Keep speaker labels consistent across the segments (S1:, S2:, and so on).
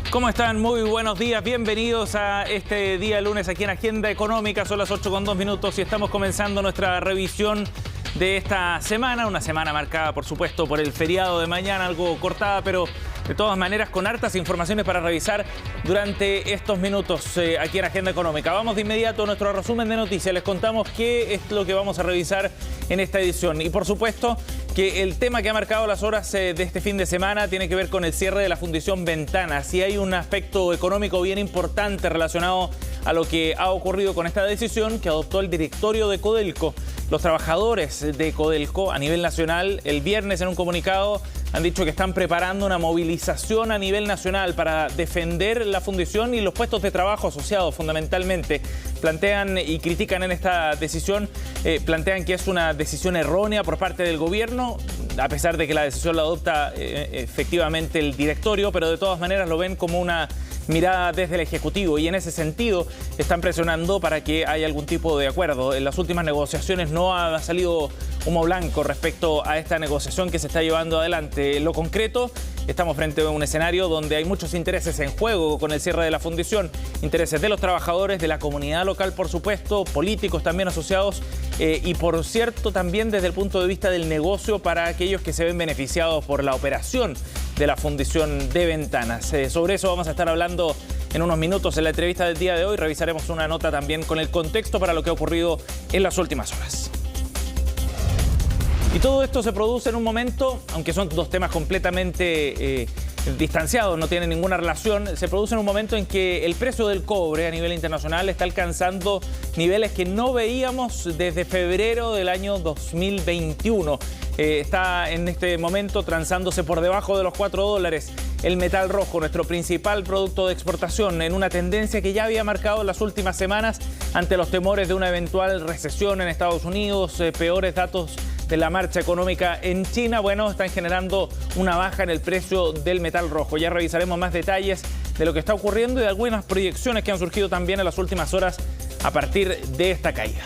S1: ¿Cómo están? Muy buenos días, bienvenidos a este día lunes aquí en Agenda Económica. Son las 8:02 y estamos comenzando nuestra revisión de esta semana. Una semana marcada, por supuesto, por el feriado de mañana, algo cortada, pero de todas maneras con hartas informaciones para revisar durante estos minutos aquí en Agenda Económica. Vamos de inmediato a nuestro resumen de noticias. Les contamos qué es lo que vamos a revisar en esta edición. Y por supuesto que el tema que ha marcado las horas de este fin de semana tiene que ver con el cierre de la Fundición Ventanas. Y hay un aspecto económico bien importante relacionado a lo que ha ocurrido con esta decisión que adoptó el directorio de Codelco. Los trabajadores de Codelco a nivel nacional el viernes en un comunicado han dicho que están preparando una movilización a nivel nacional para defender la fundición y los puestos de trabajo asociados fundamentalmente. Plantean y critican en esta decisión, plantean que es una decisión errónea por parte del gobierno, a pesar de que la decisión la adopta efectivamente el directorio, pero de todas maneras lo ven como una mirada desde el Ejecutivo y en ese sentido están presionando para que haya algún tipo de acuerdo. En las últimas negociaciones no ha salido humo blanco respecto a esta negociación que se está llevando adelante. En lo concreto, estamos frente a un escenario donde hay muchos intereses en juego con el cierre de la fundición. Intereses de los trabajadores, de la comunidad local, por supuesto, políticos también asociados y, por cierto, también desde el punto de vista del negocio para aquellos que se ven beneficiados por la operación de la fundición de Ventanas. Sobre eso vamos a estar hablando en unos minutos en la entrevista del día de hoy. Revisaremos una nota también con el contexto para lo que ha ocurrido en las últimas horas. Y todo esto se produce en un momento, aunque son dos temas completamente distanciados, no tienen ninguna relación, se produce en un momento en que el precio del cobre a nivel internacional está alcanzando niveles que no veíamos desde febrero del año 2021. Está en este momento transándose por debajo de los $4 el metal rojo, nuestro principal producto de exportación, en una tendencia que ya había marcado en las últimas semanas ante los temores de una eventual recesión en Estados Unidos, peores datos de la marcha económica en China. Bueno, están generando una baja en el precio del metal rojo. Ya revisaremos más detalles de lo que está ocurriendo y de algunas proyecciones que han surgido también en las últimas horas a partir de esta caída.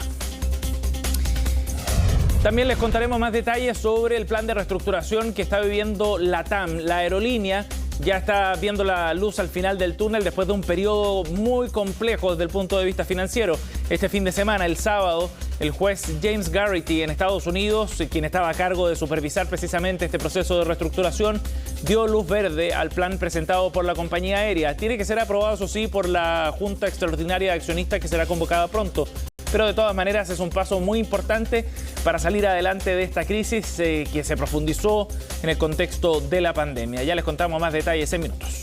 S1: También les contaremos más detalles sobre el plan de reestructuración que está viviendo LATAM. La aerolínea ya está viendo la luz al final del túnel después de un periodo muy complejo desde el punto de vista financiero. Este fin de semana, el sábado, el juez James Garrity en Estados Unidos, quien estaba a cargo de supervisar precisamente este proceso de reestructuración, dio luz verde al plan presentado por la compañía aérea. Tiene que ser aprobado, eso sí, por la Junta Extraordinaria de Accionistas que será convocada pronto. Pero de todas maneras es un paso muy importante para salir adelante de esta crisis que se profundizó en el contexto de la pandemia. Ya les contamos más detalles en minutos.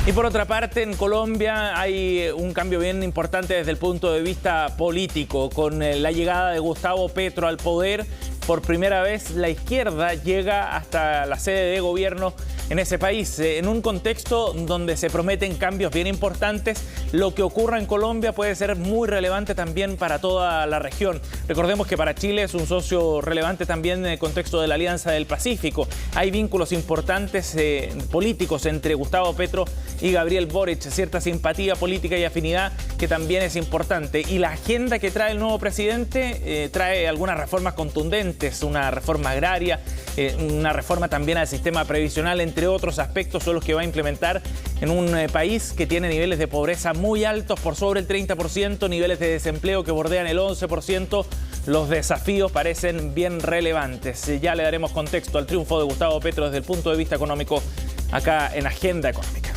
S1: Y por otra parte, en Colombia hay un cambio bien importante desde el punto de vista político. Con la llegada de Gustavo Petro al poder, por primera vez la izquierda llega hasta la sede de gobierno en ese país, en un contexto donde se prometen cambios bien importantes. Lo que ocurra en Colombia puede ser muy relevante también para toda la región. Recordemos que para Chile es un socio relevante también en el contexto de la Alianza del Pacífico. Hay vínculos importantes políticos entre Gustavo Petro y Gabriel Boric, cierta simpatía política y afinidad que también es importante. Y la agenda que trae el nuevo presidente trae algunas reformas contundentes, una reforma agraria, una reforma también al sistema previsional, entre otros aspectos son los que va a implementar en un país que tiene niveles de pobreza muy altos, por sobre el 30%, niveles de desempleo que bordean el 11%. Los desafíos parecen bien relevantes. Ya le daremos contexto al triunfo de Gustavo Petro desde el punto de vista económico acá en Agenda Económica.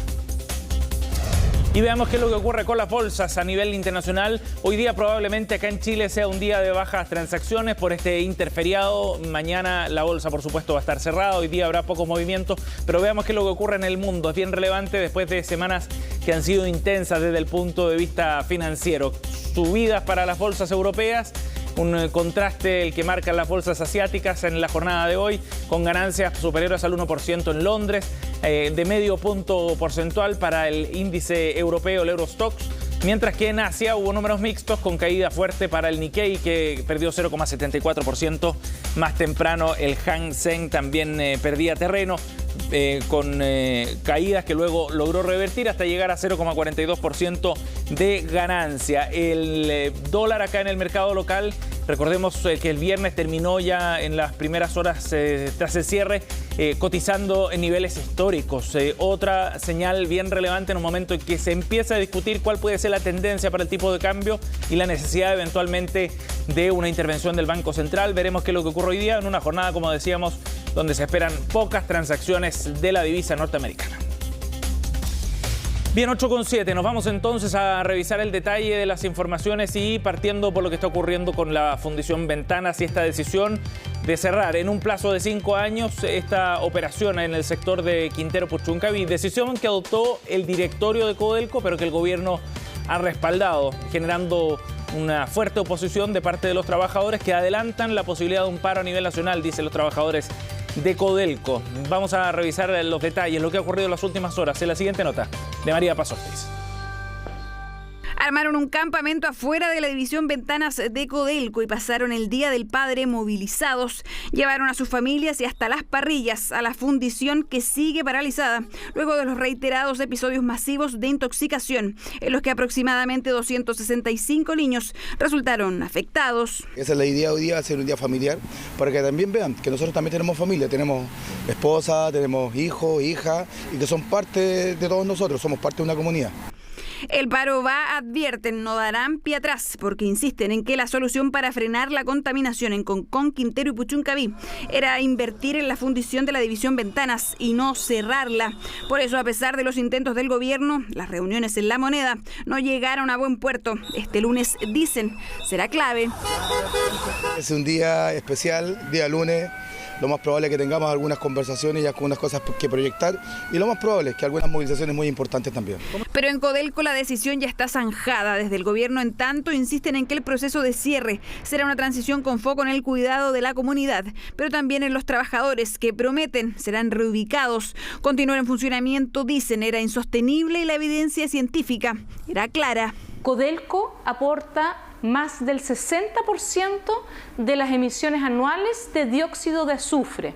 S1: Y veamos qué es lo que ocurre con las bolsas a nivel internacional. Hoy día probablemente acá en Chile sea un día de bajas transacciones por este interferiado. Mañana la bolsa, por supuesto, va a estar cerrada. Hoy día habrá pocos movimientos. Pero veamos qué es lo que ocurre en el mundo. Es bien relevante después de semanas que han sido intensas desde el punto de vista financiero. Subidas para las bolsas europeas. Un contraste el que marcan las bolsas asiáticas en la jornada de hoy, con ganancias superiores al 1% en Londres, de medio punto porcentual para el índice europeo, el Eurostoxx, mientras que en Asia hubo números mixtos con caída fuerte para el Nikkei, que perdió 0,74%. Más temprano el Hang Seng también perdía terreno, con caídas que luego logró revertir hasta llegar a 0,42% de ganancia. El dólar acá en el mercado local Recordemos que el viernes terminó ya en las primeras horas tras el cierre cotizando en niveles históricos. Otra señal bien relevante en un momento en que se empieza a discutir cuál puede ser la tendencia para el tipo de cambio y la necesidad eventualmente de una intervención del Banco Central. Veremos qué es lo que ocurre hoy día en una jornada, como decíamos, donde se esperan pocas transacciones de la divisa norteamericana. Bien, 8:07. Nos vamos entonces a revisar el detalle de las informaciones y partiendo por lo que está ocurriendo con la Fundición Ventanas y esta decisión de cerrar en un plazo de 5 años esta operación en el sector de Quintero Puchuncaví. Decisión que adoptó el directorio de Codelco, pero que el gobierno ha respaldado, generando una fuerte oposición de parte de los trabajadores que adelantan la posibilidad de un paro a nivel nacional, dicen los trabajadores de Codelco. Vamos a revisar los detalles, lo que ha ocurrido en las últimas horas en la siguiente nota de María Paz Ortiz.
S2: Armaron un campamento afuera de la división Ventanas de Codelco y pasaron el Día del Padre movilizados. Llevaron a sus familias y hasta las parrillas a la fundición que sigue paralizada luego de los reiterados episodios masivos de intoxicación en los que aproximadamente 265 niños resultaron afectados.
S3: Esa es la idea hoy día, hacer un día familiar para que también vean que nosotros también tenemos familia, tenemos esposa, tenemos hijos, hijas y que son parte de todos nosotros, somos parte de una comunidad.
S2: El paro va, advierten, no darán pie atrás porque insisten en que la solución para frenar la contaminación en Concón, Quintero y Puchuncaví era invertir en la fundición de la división Ventanas y no cerrarla. Por eso, a pesar de los intentos del gobierno, las reuniones en La Moneda no llegaron a buen puerto. Este lunes, dicen, será clave.
S3: Es un día especial, día lunes. Lo más probable es que tengamos algunas conversaciones y algunas cosas que proyectar y lo más probable es que algunas movilizaciones muy importantes también.
S2: Pero en Codelco la decisión ya está zanjada. Desde el gobierno, en tanto, insisten en que el proceso de cierre será una transición con foco en el cuidado de la comunidad, pero también en los trabajadores que prometen serán reubicados. Continuar en funcionamiento, dicen, era insostenible y la evidencia científica era clara.
S4: Codelco aporta más del 60% de las emisiones anuales de dióxido de azufre,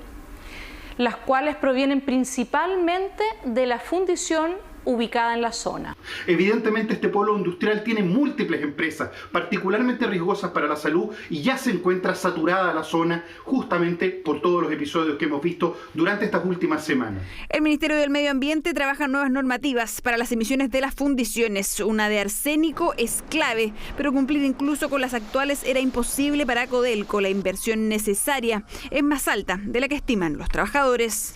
S4: las cuales provienen principalmente de la fundición ubicada en la zona.
S5: Evidentemente este polo industrial tiene múltiples empresas, particularmente riesgosas para la salud, y ya se encuentra saturada la zona justamente por todos los episodios que hemos visto durante estas últimas semanas.
S2: El Ministerio del Medio Ambiente trabaja en nuevas normativas para las emisiones de las fundiciones. Una de arsénico es clave, pero cumplir incluso con las actuales era imposible para Codelco. La inversión necesaria es más alta de la que estiman los trabajadores.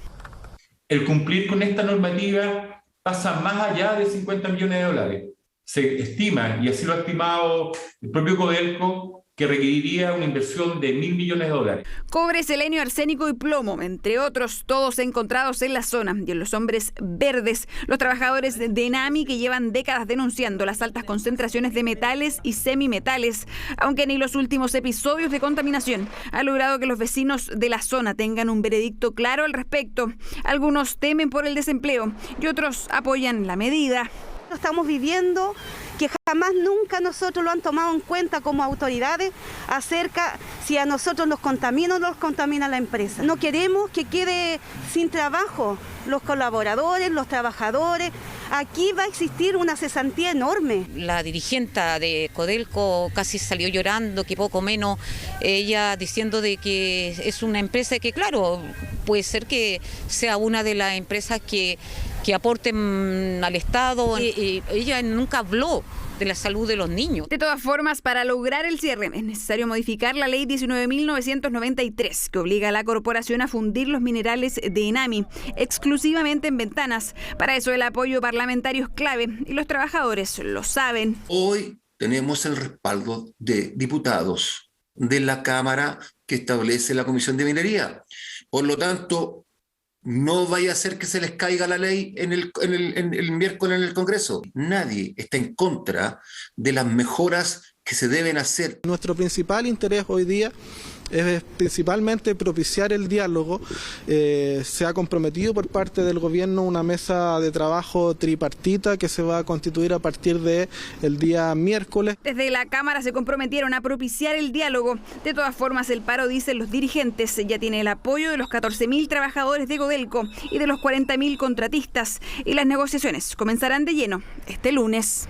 S6: El cumplir con esta normativa pasa más allá de 50 millones de dólares. Se estima, y así lo ha estimado el propio Codelco, que requeriría una inversión de 1.000 millones de dólares.
S2: Cobre, selenio, arsénico y plomo, entre otros, todos encontrados en la zona. Y en los hombres verdes, los trabajadores de ENAMI que llevan décadas denunciando las altas concentraciones de metales y semimetales, aunque ni los últimos episodios de contaminación han logrado que los vecinos de la zona tengan un veredicto claro al respecto. Algunos temen por el desempleo y otros apoyan la medida.
S7: Estamos viviendo que jamás nunca nosotros lo han tomado en cuenta como autoridades acerca si a nosotros nos contamina o no nos contamina la empresa. No queremos que quede sin trabajo los colaboradores, los trabajadores. Aquí va a existir una cesantía enorme.
S8: La dirigente de Codelco casi salió llorando, que poco menos, ella diciendo de que es una empresa que, claro, puede ser que sea una de las empresas que aporten al Estado. Ella nunca habló de la salud de los niños.
S2: De todas formas, para lograr el cierre es necesario modificar la ley 19.993, que obliga a la corporación a fundir los minerales de ENAMI exclusivamente en Ventanas. Para eso el apoyo parlamentario es clave y los trabajadores lo saben.
S9: Hoy tenemos el respaldo de diputados de la Cámara que establece la Comisión de Minería. Por lo tanto, no vaya a ser que se les caiga la ley el miércoles en el Congreso. Nadie está en contra de las mejoras que se deben hacer.
S10: Nuestro principal interés hoy día es principalmente propiciar el diálogo. Se ha comprometido por parte del gobierno una mesa de trabajo tripartita que se va a constituir a partir del día miércoles.
S2: Desde la Cámara se comprometieron a propiciar el diálogo. De todas formas, el paro, dicen los dirigentes, ya tiene el apoyo de los 14.000 trabajadores de Codelco y de los 40.000 contratistas. Y las negociaciones comenzarán de lleno este lunes.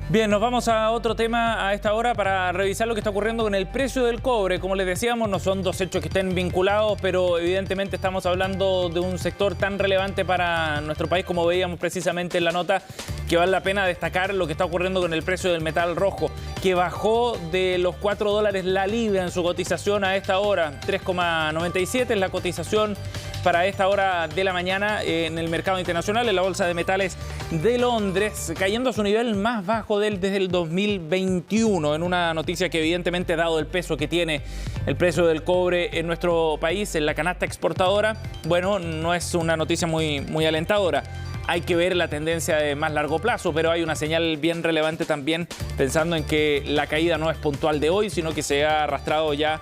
S1: Bien, nos vamos a otro tema a esta hora para revisar lo que está ocurriendo con el precio del cobre. Como les decíamos, no son dos hechos que estén vinculados, pero evidentemente estamos hablando de un sector tan relevante para nuestro país, como veíamos precisamente en la nota, que vale la pena destacar lo que está ocurriendo con el precio del metal rojo, que bajó de los $4 la libra en su cotización a esta hora. 3,97 es la cotización para esta hora de la mañana en el mercado internacional, en la Bolsa de Metales de Londres, cayendo a su nivel más bajo desde el 2021, en una noticia que evidentemente, dado el peso que tiene el precio del cobre en nuestro país, en la canasta exportadora, bueno, no es una noticia muy alentadora. Hay que ver la tendencia de más largo plazo, pero hay una señal bien relevante también, pensando en que la caída no es puntual de hoy, sino que se ha arrastrado ya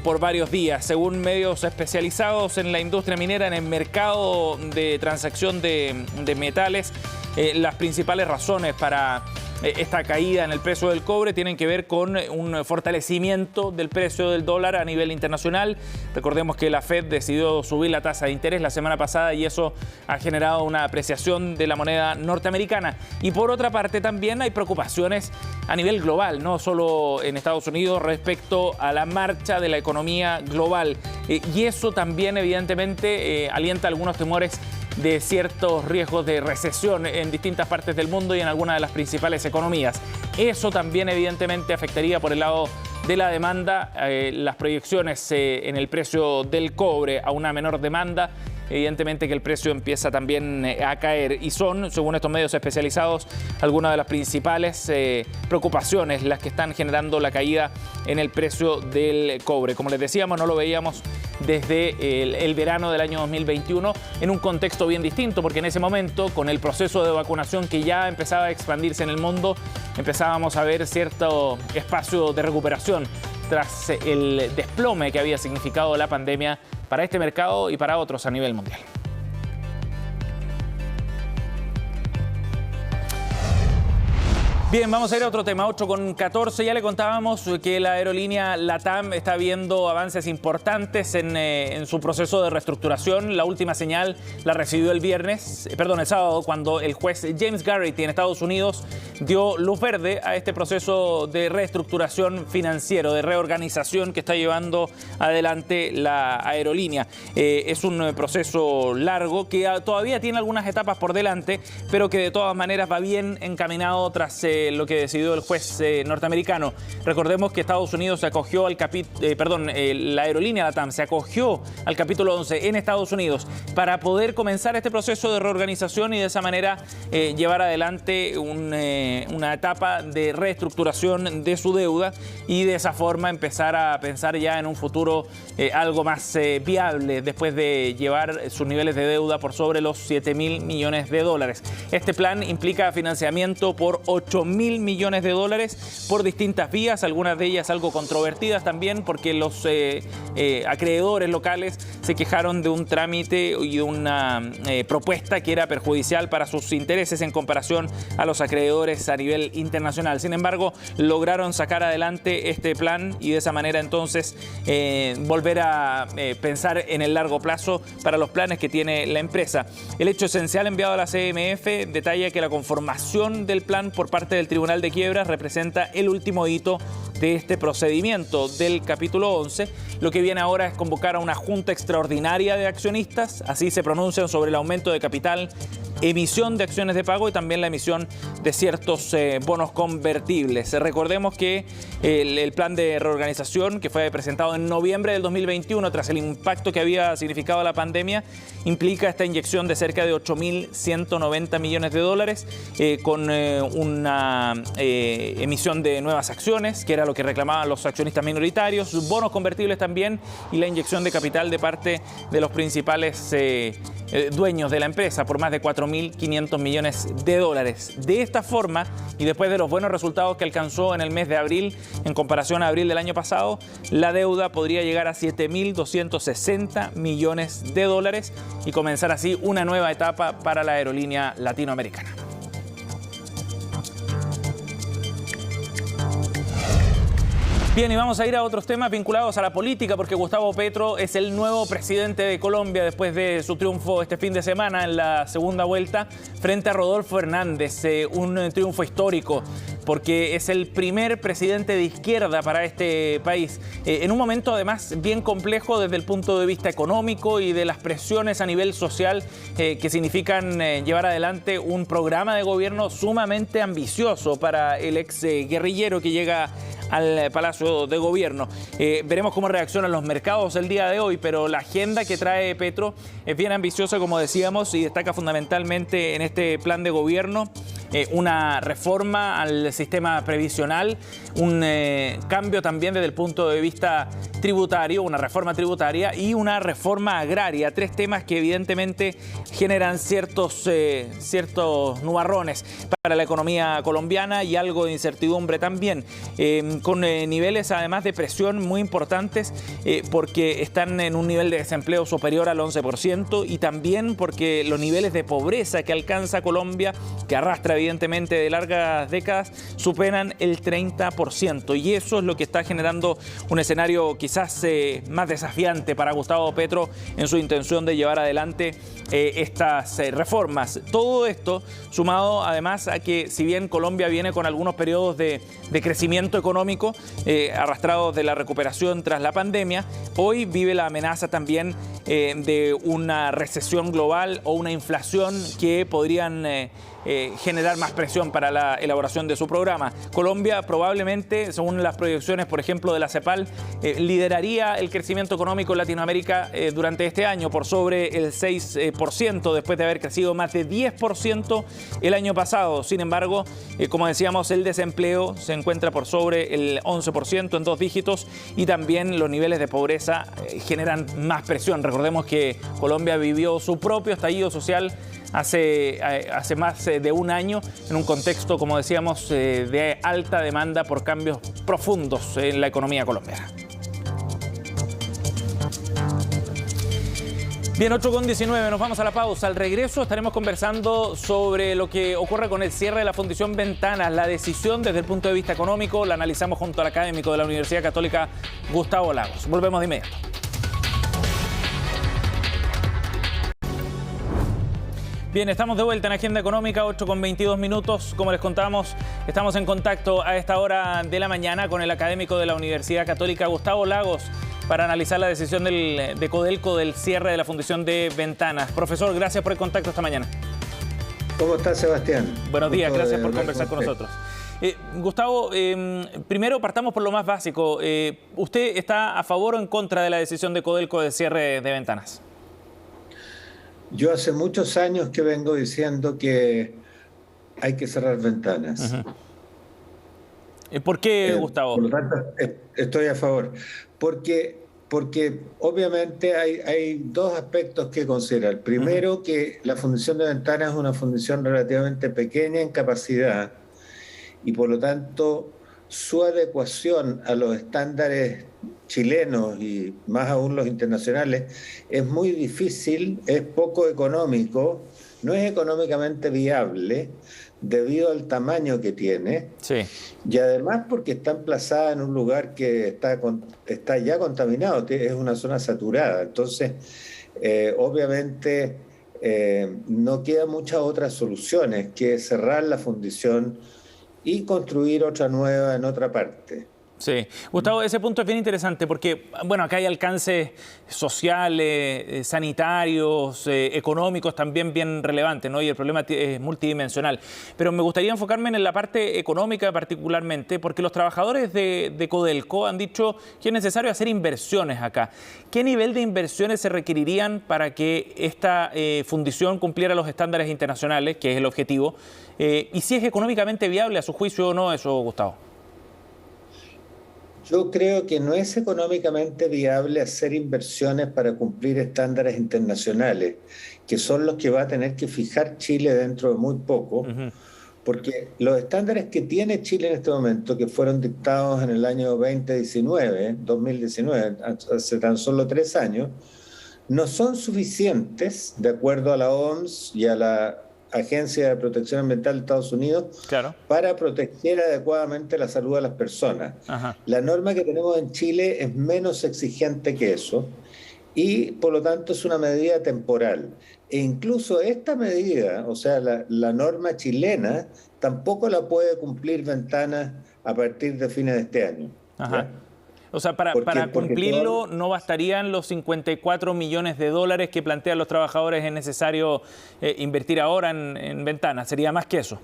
S1: por varios días. Según medios especializados en la industria minera, en el mercado de transacción de metales, las principales razones para esta caída en el precio del cobre tienen que ver con un fortalecimiento del precio del dólar a nivel internacional. Recordemos que la Fed decidió subir la tasa de interés la semana pasada y eso ha generado una apreciación de la moneda norteamericana. Y por otra parte también hay preocupaciones a nivel global, no solo en Estados Unidos, respecto a la marcha de la economía global. Y eso también evidentemente alienta algunos temores de ciertos riesgos de recesión en distintas partes del mundo y en algunas de las principales economías. Eso también evidentemente afectaría por el lado de la demanda, las proyecciones en el precio del cobre a una menor demanda. Evidentemente que el precio empieza también a caer y son, según estos medios especializados, algunas de las principales preocupaciones las que están generando la caída en el precio del cobre. Como les decíamos, no lo veíamos desde el verano del año 2021 en un contexto bien distinto, porque en ese momento, con el proceso de vacunación que ya empezaba a expandirse en el mundo, empezábamos a ver cierto espacio de recuperación tras el desplome que había significado la pandemia para este mercado y para otros a nivel mundial. Bien, vamos a ir a otro tema, 8:14. Ya le contábamos que la aerolínea LATAM está viendo avances importantes en su proceso de reestructuración. La última señal la recibió el sábado, cuando el juez James Garrity en Estados Unidos dio luz verde a este proceso de reestructuración financiero, de reorganización que está llevando adelante la aerolínea. Es un proceso largo que todavía tiene algunas etapas por delante, pero que de todas maneras va bien encaminado tras lo que decidió el juez norteamericano. Recordemos que Estados Unidos se acogió al la aerolínea LATAM se acogió al capítulo 11 en Estados Unidos para poder comenzar este proceso de reorganización y de esa manera llevar adelante una etapa de reestructuración de su deuda y de esa forma empezar a pensar ya en un futuro algo más viable después de llevar sus niveles de deuda por sobre los $7.000 millones. Este plan implica financiamiento por $8.000 millones por distintas vías, algunas de ellas algo controvertidas también, porque los acreedores locales se quejaron de un trámite y de una propuesta que era perjudicial para sus intereses en comparación a los acreedores a nivel internacional. Sin embargo, lograron sacar adelante este plan y de esa manera entonces volver a pensar en el largo plazo para los planes que tiene la empresa. El hecho esencial enviado a la CMF detalla que la conformación del plan por parte del Tribunal de Quiebras representa el último hito de este procedimiento del capítulo 11. Lo que viene ahora es convocar a una junta extraordinaria de accionistas, así se pronuncian sobre el aumento de capital, emisión de acciones de pago y también la emisión de ciertos bonos convertibles. Recordemos que el plan de reorganización que fue presentado en noviembre del 2021 tras el impacto que había significado la pandemia implica esta inyección de cerca de $8.190 millones con una emisión de nuevas acciones, que era lo que reclamaban los accionistas minoritarios, bonos convertibles también y la inyección de capital de parte de los principales dueños de la empresa por más de $4.500 millones. De esta forma, y después de los buenos resultados que alcanzó en el mes de abril en comparación a abril del año pasado, la deuda podría llegar a $7.260 millones y comenzar así una nueva etapa para la aerolínea latinoamericana. Bien, y vamos a ir a otros temas vinculados a la política, porque Gustavo Petro es el nuevo presidente de Colombia después de su triunfo este fin de semana en la segunda vuelta frente a Rodolfo Hernández. Un triunfo histórico, porque es el primer presidente de izquierda para este país, en un momento además bien complejo desde el punto de vista económico y de las presiones a nivel social que significan llevar adelante un programa de gobierno sumamente ambicioso para el ex guerrillero que llega al Palacio de Gobierno. Veremos cómo reaccionan los mercados el día de hoy, pero la agenda que trae Petro es bien ambiciosa, como decíamos, y destaca fundamentalmente en este plan de gobierno una reforma al sistema previsional, un cambio también desde el punto de vista tributario, una reforma tributaria y una reforma agraria. Tres temas que evidentemente generan ciertos nubarrones para la economía colombiana y algo de incertidumbre también, con niveles además de presión muy importantes porque están en un nivel de desempleo superior al 11% y también porque los niveles de pobreza que alcanza Colombia, que arrastra evidentemente de largas décadas, superan el 30%, y eso es lo que está generando un escenario quizás más desafiante para Gustavo Petro en su intención de llevar adelante estas reformas. Todo esto sumado además a que, si bien Colombia viene con algunos periodos de crecimiento económico arrastrados de la recuperación tras la pandemia, hoy vive la amenaza también de una recesión global o una inflación que podrían generar más presión para la elaboración de su programa. Colombia probablemente, según las proyecciones, por ejemplo, de la CEPAL, lideraría el crecimiento económico en Latinoamérica durante este año por sobre el 6%, después de haber crecido más de 10% el año pasado. Sin embargo, como decíamos, el desempleo se encuentra por sobre el 11% en 2 dígitos y también los niveles de pobreza generan más presión. Recordemos que Colombia vivió su propio estallido social hace más de un año, en un contexto, como decíamos, de alta demanda por cambios profundos en la economía colombiana. Bien, 8:19, nos vamos a la pausa. Al regreso estaremos conversando sobre lo que ocurre con el cierre de la Fundición Ventanas, la decisión desde el punto de vista económico. La analizamos junto al académico de la Universidad Católica, Gustavo Lagos. Volvemos de inmediato. Bien, estamos de vuelta en Agenda Económica, 8:22. Como les contábamos, estamos en contacto a esta hora de la mañana con el académico de la Universidad Católica, Gustavo Lagos, para analizar la decisión de Codelco del cierre de la fundición de Ventanas. Profesor, gracias por el contacto esta mañana.
S11: ¿Cómo está, Sebastián?
S1: Buenos días, gracias por conversar con nosotros. Gustavo, primero partamos por lo más básico. ¿Usted está a favor o en contra de la decisión de Codelco del cierre de Ventanas?
S11: Yo hace muchos años que vengo diciendo que hay que cerrar Ventanas.
S1: ¿Por qué, Gustavo?
S11: Por lo tanto, estoy a favor. Porque obviamente hay dos aspectos que considerar. Primero, que la fundición de Ventanas es una fundición relativamente pequeña en capacidad y por lo tanto su adecuación a los estándares chilenos y más aún los internacionales es muy difícil, es poco económico, no es económicamente viable debido al tamaño que tiene. Sí. Y además porque está emplazada en un lugar que está ya contaminado, es una zona saturada. Entonces, obviamente no quedan muchas otras soluciones que cerrar la fundición y construir otra nueva en otra parte.
S1: Sí, Gustavo, ese punto es bien interesante porque, bueno, acá hay alcances sociales, sanitarios, económicos también bien relevantes, ¿no? Y el problema es multidimensional. Pero me gustaría enfocarme en la parte económica particularmente, porque los trabajadores de Codelco han dicho que es necesario hacer inversiones acá. ¿Qué nivel de inversiones se requerirían para que esta fundición cumpliera los estándares internacionales, que es el objetivo? Y si es económicamente viable a su juicio o no eso, Gustavo.
S11: Yo creo que no es económicamente viable hacer inversiones para cumplir estándares internacionales, que son los que va a tener que fijar Chile dentro de muy poco, porque los estándares que tiene Chile en este momento, que fueron dictados en el año 2019, hace tan solo 3 años, no son suficientes, de acuerdo a la OMS y a la Agencia de Protección Ambiental de Estados Unidos,
S1: claro,
S11: para proteger adecuadamente la salud de las personas.
S1: Ajá.
S11: La norma que tenemos en Chile es menos exigente que eso y por lo tanto es una medida temporal. E incluso esta medida, o sea, la norma chilena, tampoco la puede cumplir Ventanas a partir de fines de este año.
S1: Ajá.
S11: ¿Ya?
S1: O sea, para cumplirlo no bastarían los 54 millones de dólares que plantean los trabajadores es necesario invertir ahora en Ventanas. ¿Sería más que eso?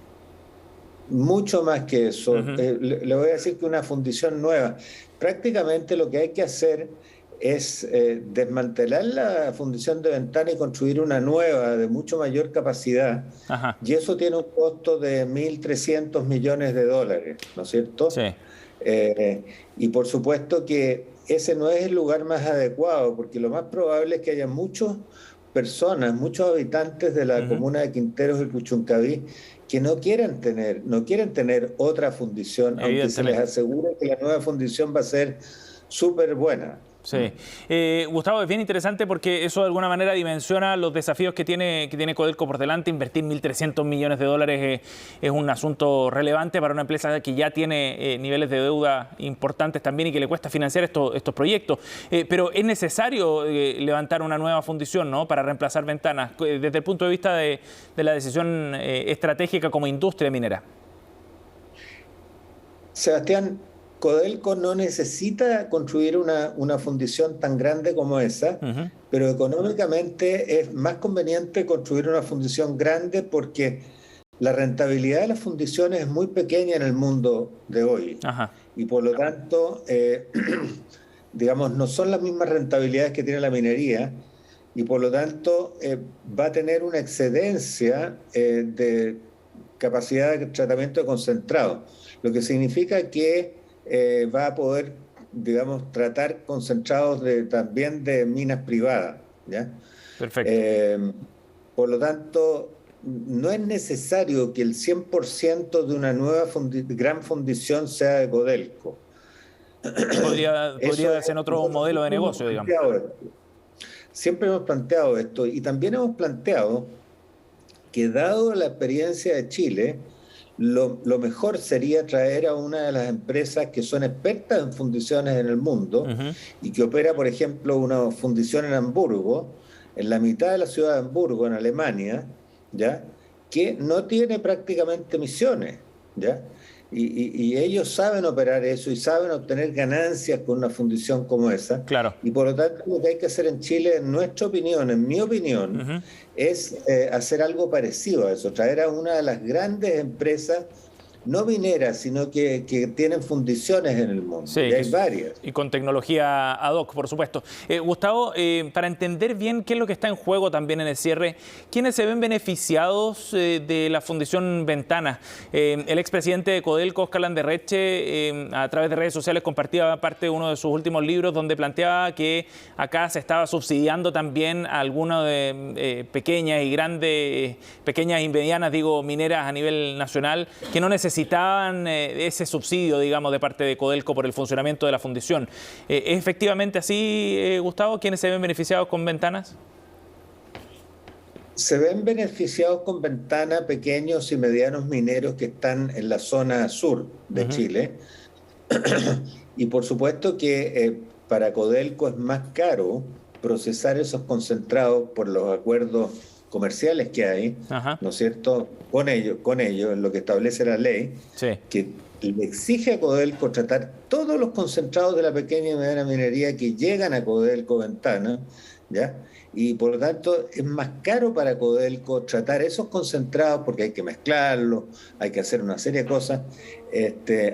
S11: Mucho más que eso. Le voy a decir que una fundición nueva. Prácticamente lo que hay que hacer es desmantelar la fundición de Ventanas y construir una nueva de mucho mayor capacidad.
S1: Ajá.
S11: Y eso tiene un costo de 1.300 millones de dólares, ¿no es cierto?
S1: Sí.
S11: Y por supuesto que ese no es el lugar más adecuado, porque lo más probable es que haya muchas personas, muchos habitantes de la comuna de Quinteros y Puchuncaví que no quieren tener otra fundición, aunque se les asegure que la nueva fundición va a ser súper buena.
S1: Sí. Gustavo, es bien interesante porque eso de alguna manera dimensiona los desafíos que tiene Codelco por delante. Invertir 1.300 millones de dólares es un asunto relevante para una empresa que ya tiene niveles de deuda importantes también y que le cuesta financiar estos proyectos. Pero es necesario levantar una nueva fundición, ¿no?, para reemplazar Ventanas, desde el punto de vista de la decisión estratégica como industria minera.
S11: Sebastián, Codelco no necesita construir una fundición tan grande como esa, pero económicamente es más conveniente construir una fundición grande porque la rentabilidad de las fundiciones es muy pequeña en el mundo de hoy.
S1: Ajá.
S11: Y por lo tanto, digamos, no son las mismas rentabilidades que tiene la minería y por lo tanto va a tener una excedencia de capacidad de tratamiento de concentrado, lo que significa que va a poder, digamos, tratar concentrados también de minas privadas, ¿ya?
S1: Perfecto.
S11: Por lo tanto, no es necesario que el 100% de una nueva gran fundición sea de Codelco.
S1: Podría ser en otro modelo de negocio, digamos.
S11: Siempre hemos planteado esto y también hemos planteado que dado la experiencia de Chile, lo mejor sería traer a una de las empresas que son expertas en fundiciones en el mundo y que opera, por ejemplo, una fundición en Hamburgo, en la mitad de la ciudad de Hamburgo, en Alemania, ¿ya?, que no tiene prácticamente emisiones, ¿ya? Y ellos saben operar eso y saben obtener ganancias con una fundición como esa.
S1: Claro.
S11: Y por lo tanto, lo que hay que hacer en Chile, en nuestra opinión, en mi opinión, es hacer algo parecido a eso, traer a una de las grandes empresas, no mineras, sino que tienen fundiciones en el mundo.
S1: Sí,
S11: y hay varias.
S1: Y con tecnología ad hoc, por supuesto. Gustavo, para entender bien qué es lo que está en juego también en el cierre, ¿quiénes se ven beneficiados de la fundición Ventanas? El expresidente de Codelco, Óscar Landerreche, a través de redes sociales compartía parte de uno de sus últimos libros donde planteaba que acá se estaba subsidiando también a algunas de pequeñas y medianas, mineras a nivel nacional, que no necesitaban ese subsidio, digamos, de parte de Codelco por el funcionamiento de la fundición. ¿Es efectivamente así, Gustavo? ¿Quiénes se ven beneficiados con Ventanas?
S11: Se ven beneficiados con Ventanas pequeños y medianos mineros que están en la zona sur de Chile. Y por supuesto que para Codelco es más caro procesar esos concentrados por los acuerdos comerciales que hay, ¿no es cierto?, con ellos, en lo que establece la ley, que le exige a Codelco tratar todos los concentrados de la pequeña y mediana minería que llegan a Codelco Ventanas, ¿ya? Y por lo tanto es más caro para Codelco tratar esos concentrados porque hay que mezclarlos, hay que hacer una serie de cosas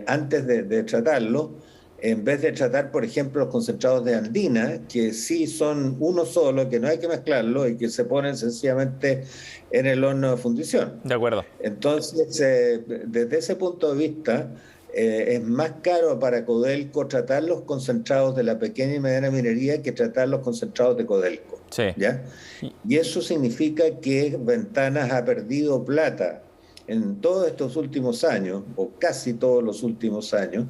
S11: antes de tratarlo, en vez de tratar, por ejemplo, los concentrados de Andina, que sí son uno solo, que no hay que mezclarlo y que se ponen sencillamente en el horno de fundición.
S1: De acuerdo.
S11: Entonces, desde ese punto de vista, es más caro para Codelco tratar los concentrados de la pequeña y mediana minería que tratar los concentrados de Codelco.
S1: Sí.
S11: ¿Ya? Y eso significa que Ventanas ha perdido plata en todos estos últimos años, o casi todos los últimos años,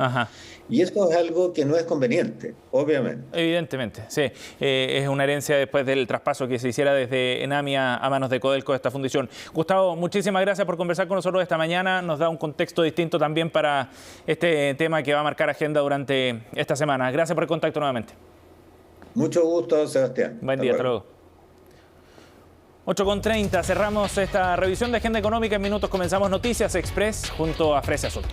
S11: Y eso es algo que no es conveniente, obviamente.
S1: Evidentemente, sí. Es una herencia después del traspaso que se hiciera desde Enami a manos de Codelco de esta fundición. Gustavo, muchísimas gracias por conversar con nosotros esta mañana. Nos da un contexto distinto también para este tema que va a marcar agenda durante esta semana. Gracias por el contacto nuevamente.
S11: Mucho gusto, Sebastián.
S1: Buen día, hasta luego. 8:30, cerramos esta revisión de agenda económica. En minutos comenzamos Noticias Express junto a Fresia Soto.